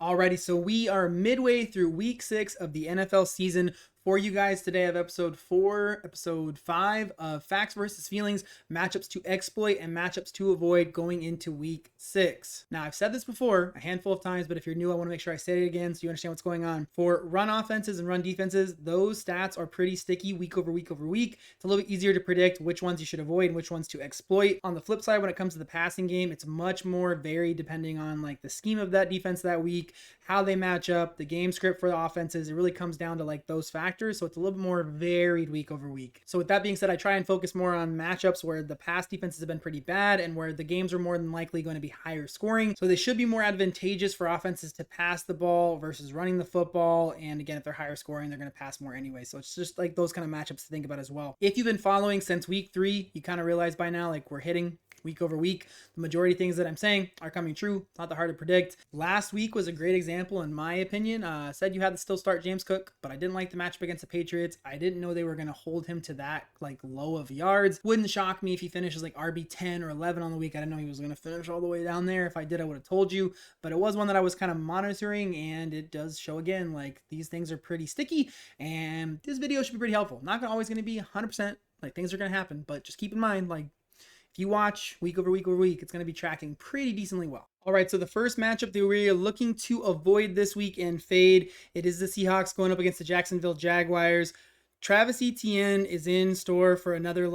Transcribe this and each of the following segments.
Alrighty, so we are midway through week 6 of the NFL season. For you guys today, I have Ep.5 of Facts versus Feelings, matchups to exploit and matchups to avoid going into week 6. Now, I've said this before a handful of times, but if you're new, I want to make sure I say it again so you understand what's going on. For run offenses and run defenses, those stats are pretty sticky week over week over week. It's a little bit easier to predict which ones you should avoid and which ones to exploit. On the flip side, when it comes to the passing game, it's much more varied depending on like the scheme of that defense that week, how they match up, the game script for the offenses. It really comes down to like those factors. So it's a little bit more varied week over week. So with that being said, I try and focus more on matchups where the past defenses have been pretty bad and where the games are more than likely going to be higher scoring. So they should be more advantageous for offenses to pass the ball versus running the football. And again, if they're higher scoring, they're going to pass more anyway. So it's just like those kind of matchups to think about as well. If you've been following since week 3, you kind of realize by now, like we're hitting week over week. The majority of things that I'm saying are coming true. Not that hard to predict. Last week was a great example, in my opinion. Said you had to still start James Cook, but I didn't like the matchup against the Patriots. I didn't know they were going to hold him to that like low of yards. Wouldn't shock me if he finishes like RB 10 or 11 on the week. I didn't know he was going to finish all the way down there. If I did, I would have told you. But it was one that I was kind of monitoring, and it does show again like these things are pretty sticky, and this video should be pretty helpful. Not always going to be 100%. Like things are going to happen, but just keep in mind like if you watch week over week over week, it's going to be tracking pretty decently well. All right, so the first matchup that we're looking to avoid this week and fade, it is the Seahawks going up against the Jacksonville Jaguars. Travis Etienne is in store for another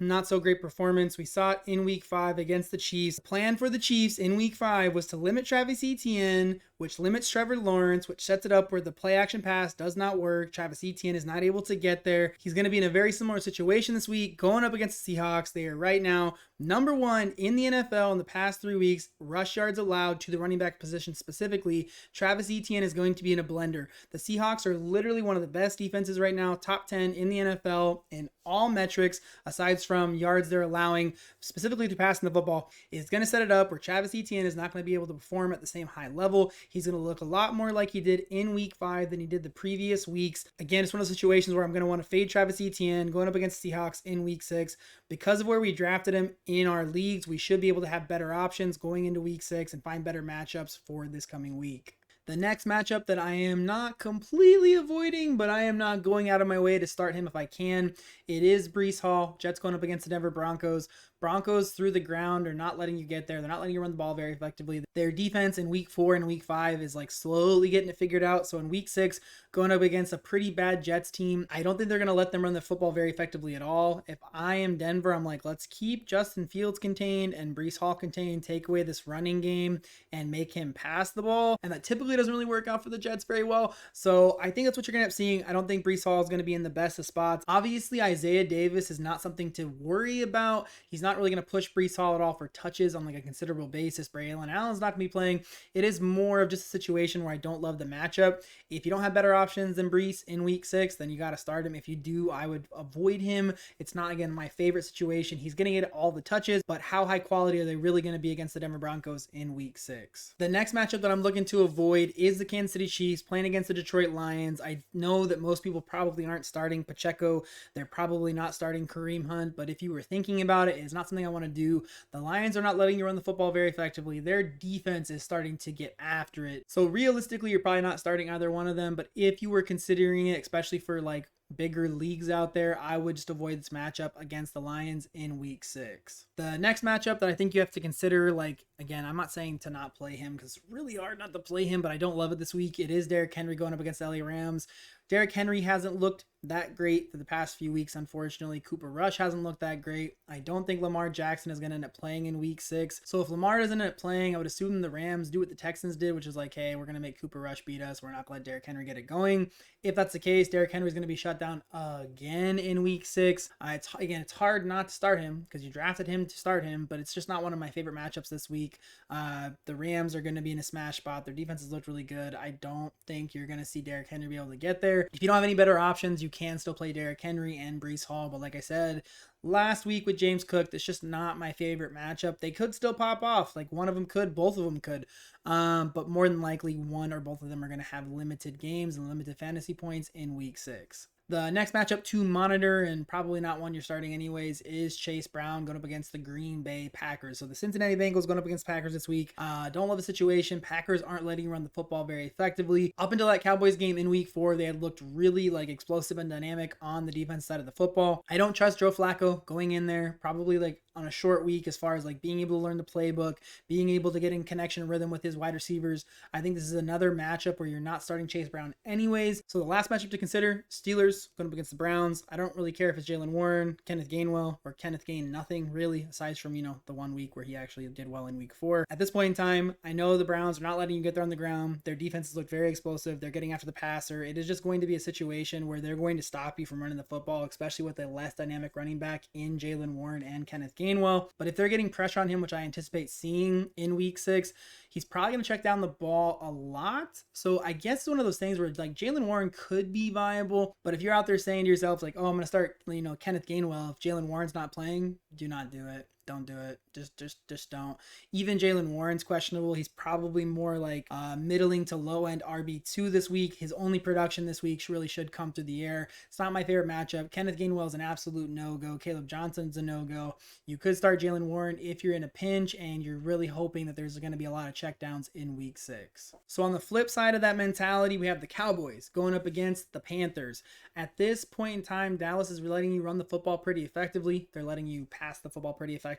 not so great performance. We saw it in week 5 against the Chiefs. The plan for the Chiefs in week 5 was to limit Travis Etienne, which limits Trevor Lawrence, which sets it up where the play action pass does not work. Travis Etienne is not able to get there. He's going to be in a very similar situation this week, going up against the Seahawks. They are right now number 1 in the NFL in the past 3 weeks, rush yards allowed to the running back position specifically. Travis Etienne is going to be in a blender. The Seahawks are literally one of the best defenses right now, top 10 in the NFL in all metrics, aside from yards they're allowing, specifically to passing the football. Is going to set it up where Travis Etienne is not going to be able to perform at the same high level. He's going to look a lot more like he did in week 5 than he did the previous weeks. Again, it's one of those situations where I'm going to want to fade Travis Etienne going up against the Seahawks in week 6. Because of where we drafted him in our leagues, we should be able to have better options going into week 6 and find better matchups for this coming week. The next matchup that I am not completely avoiding, but I am not going out of my way to start him if I can, it is Breece Hall. Jets going up against the Denver Broncos. Broncos through the ground are not letting you get there. They're not letting you run the ball very effectively. Their defense in week 4 and week 5 is like slowly getting it figured out. So in week 6, going up against a pretty bad Jets team, I don't think they're going to let them run the football very effectively at all. If I am Denver, I'm like, let's keep Justin Fields contained and Breece Hall contained, take away this running game and make him pass the ball. And that typically doesn't really work out for the Jets very well. So I think that's what you're going to end up seeing. I don't think Breece Hall is going to be in the best of spots. Obviously, Isaiah Davis is not something to worry about. He's not really going to push Breece Hall at all for touches on like a considerable basis. Braylon Allen's not going to be playing. It is more of just a situation where I don't love the matchup. If you don't have better options than Breece in week 6, then you got to start him. If you do, I would avoid him. It's not, again, my favorite situation. He's going to get all the touches, but how high quality are they really going to be against the Denver Broncos in week 6? The next matchup that I'm looking to avoid is the Kansas City Chiefs playing against the Detroit Lions. I know that most people probably aren't starting Pacheco. They're probably not starting Kareem Hunt, but if you were thinking about it, it's not something I want to do. The Lions are not letting you run the football very effectively. Their defense is starting to get after it. So realistically, you're probably not starting either one of them, but if you were considering it, especially for like bigger leagues out there, I would just avoid this matchup against the Lions in week 6. The next matchup that I think you have to consider, like, again, I'm not saying to not play him because it's really hard not to play him, but I don't love it this week. It is Derrick Henry going up against the LA Rams. Derrick Henry hasn't looked that great for the past few weeks, unfortunately. Cooper Rush hasn't looked that great. I don't think Lamar Jackson is going to end up playing in week 6. So if Lamar doesn't end up playing, I would assume the Rams do what the Texans did, which is like, hey, we're going to make Cooper Rush beat us. We're not going to let Derrick Henry get it going. If that's the case, Derrick Henry is going to be shut down again in week 6. It's hard not to start him because you drafted him to start him, but it's just not one of my favorite matchups this week. The Rams are going to be in a smash spot. Their defense has looked really good. I don't think you're going to see Derrick Henry be able to get there. If you don't have any better options, you can still play Derrick Henry and Breece Hall, but like I said, last week with James Cook. That's just not my favorite matchup. They could still pop off. Like one of them could, both of them could. But more than likely one or both of them are going to have limited games and limited fantasy points in week 6. The next matchup to monitor, and probably not one you're starting anyways, is Chase Brown going up against the Green Bay Packers. So the Cincinnati Bengals going up against Packers this week. Don't love the situation. Packers aren't letting you run the football very effectively. Up until that Cowboys game in week 4, they had looked really like explosive and dynamic on the defense side of the football. I don't trust Joe Flacco going in there, probably like on a short week as far as like being able to learn the playbook, being able to get in connection rhythm with his wide receivers. I think this is another matchup where you're not starting Chase Brown anyways. So the last matchup to consider, Steelers going up against the Browns. I don't really care if it's Jaylen Warren, Kenneth Gainwell, or Kenneth Gain nothing really, aside from, the 1 week where he actually did well in week 4. At this point in time, I know the Browns are not letting you get there on the ground. Their defenses look very explosive. They're getting after the passer. It is just going to be a situation where they're going to stop you from running the football, especially with a less dynamic running back in Jaylen Warren and Kenneth Gainwell. But if they're getting pressure on him, which I anticipate seeing in week 6, he's probably going to check down the ball a lot. So I guess it's one of those things where like Jaylen Warren could be viable, but if you're out there saying to yourself like, oh, I'm going to start, Kenneth Gainwell, if Jaylen Warren's not playing, do not do it. Don't do it. Just don't. Even Jaylen Warren's questionable. He's probably more like middling to low end RB2 this week. His only production this week really should come through the air. It's not my favorite matchup. Kenneth Gainwell is an absolute no-go. Caleb Johnson's a no-go. You could start Jaylen Warren if you're in a pinch and you're really hoping that there's going to be a lot of checkdowns in week 6. So on the flip side of that mentality, we have the Cowboys going up against the Panthers. At this point in time, Dallas is letting you run the football pretty effectively. They're letting you pass the football pretty effectively.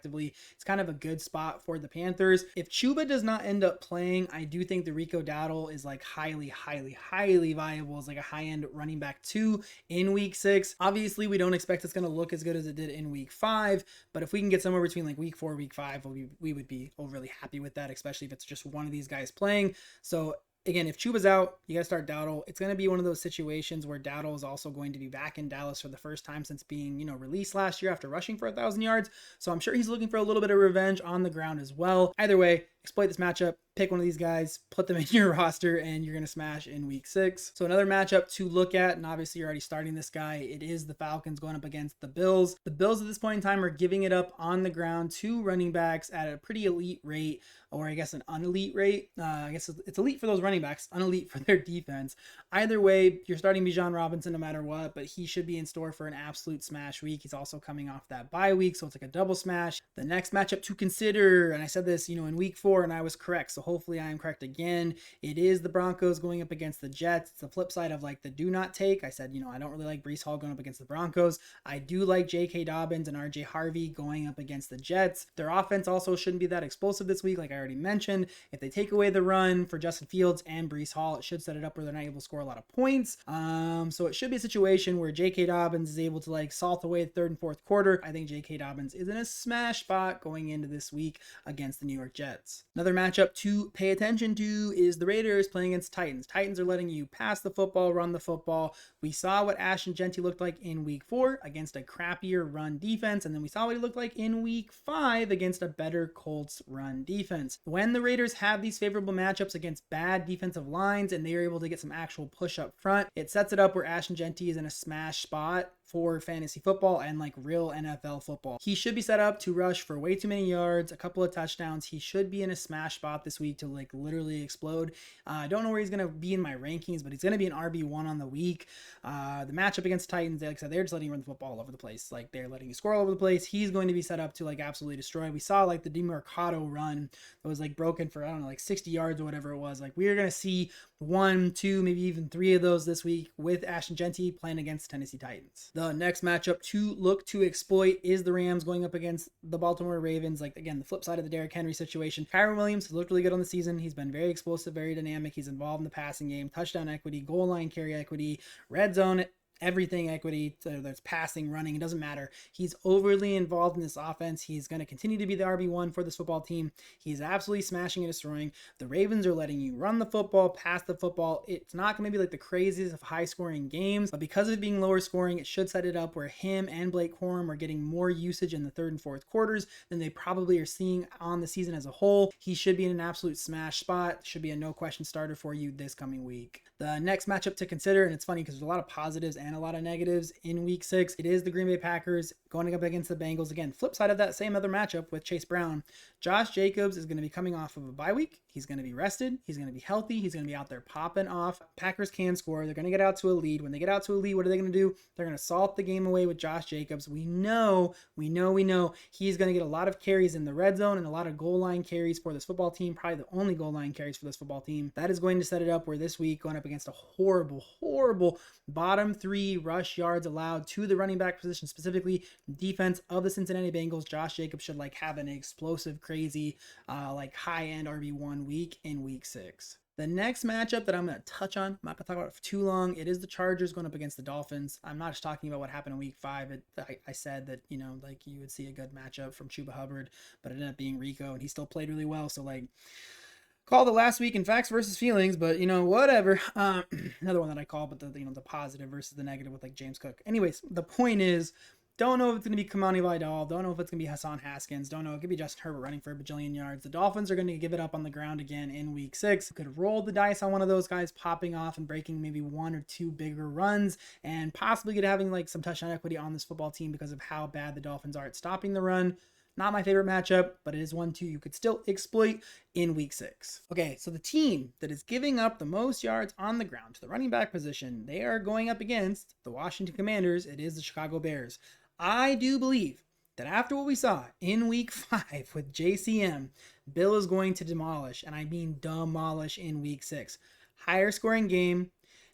It's kind of a good spot for the Panthers. If Chuba does not end up playing, I do think the Rico Dowdle is like highly viable as like a high-end running back 2 in week 6. Obviously, we don't expect it's going to look as good as it did in week 5, but if we can get somewhere between like week 4, week 5, we would be overly happy with that, especially if it's just one of these guys playing. So again, if Chuba's out, you got to start Dowdle. It's going to be one of those situations where Dowdle is also going to be back in Dallas for the first time since being, released last year after rushing for 1,000 yards. So I'm sure he's looking for a little bit of revenge on the ground as well. Either way, exploit this matchup, pick one of these guys, put them in your roster, and you're going to smash in week 6. So another matchup to look at, and obviously you're already starting this guy, it is the Falcons going up against the Bills. The Bills at this point in time are giving it up on the ground to running backs at a pretty elite rate, or I guess an unelite rate. I guess it's elite for those running backs, unelite for their defense. Either way, you're starting Bijan Robinson no matter what, but he should be in store for an absolute smash week. He's also coming off that bye week, so it's like a double smash. The next matchup to consider, and I said this, in week 4, and I was correct, so hopefully I am correct again. It is the Broncos going up against the Jets. It's the flip side of like the do not take. I said, I don't really like Breece Hall going up against the Broncos. I do like J.K. Dobbins and R.J. Harvey going up against the Jets. Their offense also shouldn't be that explosive this week, like I already mentioned. If they take away the run for Justin Fields and Breece Hall, it should set it up where they're not able to score a lot of points. So it should be a situation where J.K. Dobbins is able to like salt away the third and fourth quarter. I think J.K. Dobbins is in a smash spot going into this week against the New York Jets. Another matchup to pay attention to is the Raiders playing against Titans. Titans are letting you pass the football, run the football. We saw what Ashton Jeanty looked like in week 4 against a crappier run defense, and then we saw what he looked like in week 5 against a better Colts run defense. When the Raiders have these favorable matchups against bad defensive lines and they are able to get some actual push up front, it sets it up where Ashton Jeanty is in a smash spot for fantasy football and like real NFL football. He should be set up to rush for way too many yards, a couple of touchdowns. He should be in a smash spot this week to like literally explode. I don't know where he's going to be in my rankings, but he's going to be an RB1 on the week. The matchup against Titans, like I said, they're just letting you run the football all over the place. Like they're letting you score all over the place. He's going to be set up to like absolutely destroy. We saw like the DeMarcado run that was like broken for, I don't know, like 60 yards or whatever it was. Like we are going to see 1, 2, maybe even 3 of those this week with Ashton Jeanty playing against Tennessee Titans. The next matchup to look to exploit is the Rams going up against the Baltimore Ravens. Like again, the flip side of the Derrick Henry situation. Kyren Williams has looked really good on the season. He's been very explosive, very dynamic. He's involved in the passing game, touchdown equity, goal line carry equity, red zone everything equity, so there's passing, running, it doesn't matter. He's overly involved in this offense. He's going to continue to be the RB1 for this football team. He's absolutely smashing and destroying. The Ravens are letting you run the football, pass the football. It's not going to be like the craziest of high scoring games, but because of it being lower scoring, it should set it up where him and Blake Corum are getting more usage in the third and fourth quarters than they probably are seeing on the season as a whole. He should be in an absolute smash spot. Should be a no question starter for you this coming week. The next matchup to consider, and it's funny because there's a lot of positives and a lot of negatives in week 6, it is the Green Bay Packers going up against the Bengals. Again, flip side of that same other matchup with Chase Brown. Josh Jacobs is going to be coming off of a bye week. He's going to be rested. He's going to be healthy. He's going to be out there popping off. Packers can score. They're going to get out to a lead. When they get out to a lead, what are they going to do? They're going to salt the game away with Josh Jacobs. We know he's going to get a lot of carries in the red zone and a lot of goal line carries for this football team. Probably the only goal line carries for this football team. That is going to set it up where this week going up against a horrible bottom 3 rush yards allowed to the running back position, specifically defense of the Cincinnati Bengals. Josh Jacobs should have an explosive, crazy, high-end RB1 week in week 6. The next matchup that I'm going to touch on, I'm not going to talk about it for too long. It is the Chargers going up against the Dolphins. I'm not just talking about what happened in week 5. I said that, you would see a good matchup from Chuba Hubbard, but it ended up being Rico, and he still played really well. So, called it last week in facts versus feelings, but whatever. Another one that I call, but the positive versus the negative with James Cook. Anyways, the point is, don't know if it's going to be Kamani Vidal. Don't know if it's going to be Hassan Haskins. Don't know. It could be Justin Herbert running for a bajillion yards. The Dolphins are going to give it up on the ground again in week 6. Could roll the dice on one of those guys popping off and breaking maybe 1 or 2 bigger runs and possibly having some touchdown equity on this football team because of how bad the Dolphins are at stopping the run. Not my favorite matchup, but it is one too you could still exploit in week 6. Okay, so the team that is giving up the most yards on the ground to the running back position, they are going up against the Washington Commanders. It is the Chicago Bears. I do believe that after what we saw in week 5 with JCM, Bill is going to demolish, and I mean demolish in week 6. Higher scoring game.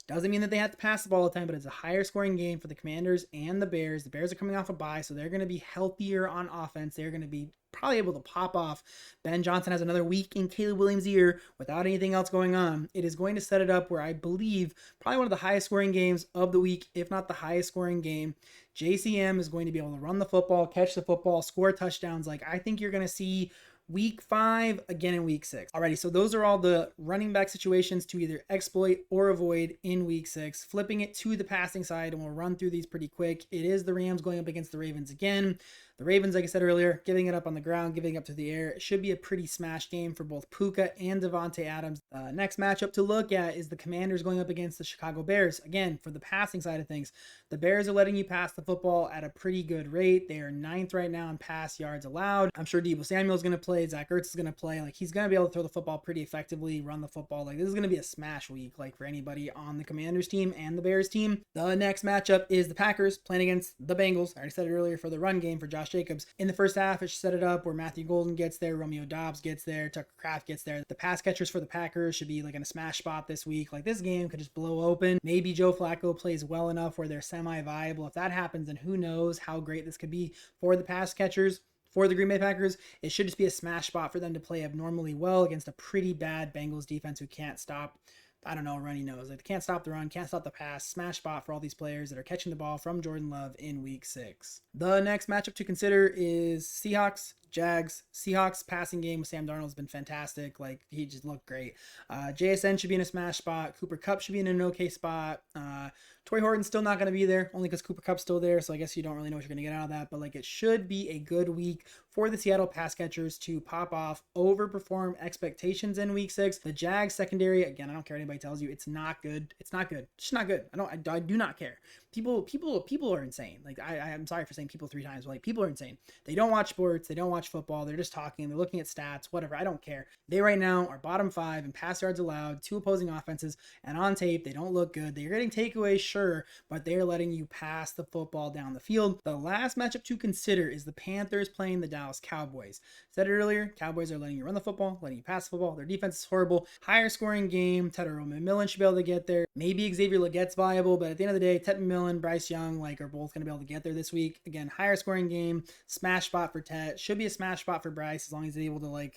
Doesn't mean that they have to pass the ball all the time, but it's a higher scoring game for the Commanders and the Bears. The Bears are coming off a bye, so they're going to be healthier on offense. They're going to be probably able to pop off. Ben Johnson has another week in Caleb Williams' ear without anything else going on. It is going to set it up where I believe probably one of the highest scoring games of the week, if not the highest scoring game. JCM is going to be able to run the football, catch the football, score touchdowns. I think you're going to see week 5 again in week 6. Alrighty, so those are all the running back situations to either exploit or avoid in week 6. Flipping it to the passing side, and we'll run through these pretty quick. It is the Rams going up against the Ravens again. The Ravens, like I said earlier, giving it up on the ground, giving up to the air. It should be a pretty smash game for both Puka and Devontae Adams. Next matchup to look at is the Commanders going up against the Chicago Bears. Again, for the passing side of things, the Bears are letting you pass the football at a pretty good rate. They are 9th right now in pass yards allowed. I'm sure Deebo Samuel is going to play. Zach Ertz is going to play. He's going to be able to throw the football pretty effectively, run the football. This is going to be a smash week, for anybody on the Commanders team and the Bears team. The next matchup is the Packers playing against the Bengals. I already said it earlier for the run game for Josh Jacobs. In the first half, it should set it up where Matthew Golden gets there, Romeo Doubs gets there, Tucker Kraft gets there. The pass catchers for the Packers should be in a smash spot this week. This game could just blow open. Maybe Joe Flacco plays well enough where they're semi-viable. If that happens, then who knows how great this could be for the pass catchers. For the Green Bay Packers, it should just be a smash spot for them to play abnormally well against a pretty bad Bengals defense who can't stop, runny nose. They can't stop the run, can't stop the pass. Smash spot for all these players that are catching the ball from Jordan Love in week 6. The next matchup to consider is Seahawks, Jags. Seahawks passing game with Sam Darnold has been fantastic. He just looked great. JSN should be in a smash spot. Cooper Kupp should be in an okay spot. Torrey Horton's still not going to be there, only because Cooper Kupp's still there, so I guess you don't really know what you're going to get out of that, but it should be a good week for the Seattle pass catchers to pop off, overperform expectations in week 6. The Jags secondary, again, I don't care what anybody tells you, it's not good. It's not good. It's just not good. I do not care. People are insane. I'm sorry for saying people 3 times, but people are insane. They don't watch sports. They don't watch football. They're just talking. They're looking at stats, whatever. I don't care. They right now are bottom 5 in pass yards allowed to opposing offenses, and on tape, they don't look good. They're getting takeaways, sure, but they're letting you pass the football down the field. The last matchup to consider is the Panthers playing the Dallas Cowboys. Said it earlier, Cowboys are letting you run the football, letting you pass the football. Their defense is horrible. Higher scoring game. Tedder McMillan should be able to get there. Maybe Xavier Leggett's viable, but at the end of the day, Ted McMillan, Bryce Young, are both going to be able to get there this week. Again, higher scoring game. Smash spot for Ted. Should be a smash spot for Bryce as long as he's able to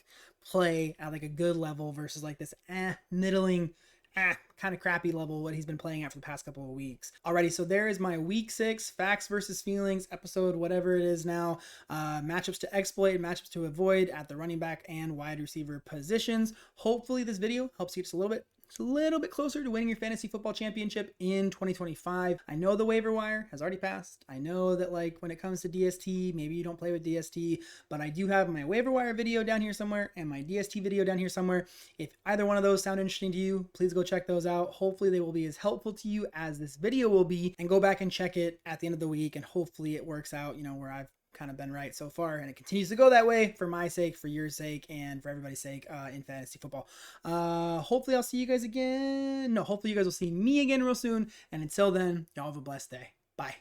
play at a good level versus this middling kind of crappy level what he's been playing at for the past couple of weeks. Alrighty, so there is my week 6 facts versus feelings episode, whatever it is now. Matchups to exploit, matchups to avoid at the running back and wide receiver positions. Hopefully this video helps you just a little bit. just a little bit closer to winning your fantasy football championship in 2025. I know the waiver wire has already passed. I know that like when it comes to DST, maybe you don't play with DST, but I do have my waiver wire video down here somewhere and my DST video down here somewhere. If either one of those sound interesting to you, please go check those out. Hopefully they will be as helpful to you as this video will be, and go back and check it at the end of the week, and hopefully it works out, where I've kind of been right so far, and it continues to go that way for my sake, for your sake, and for everybody's sake in fantasy football. Hopefully I'll see you guys again. No, hopefully you guys will see me again real soon, and until then, y'all have a blessed day. Bye.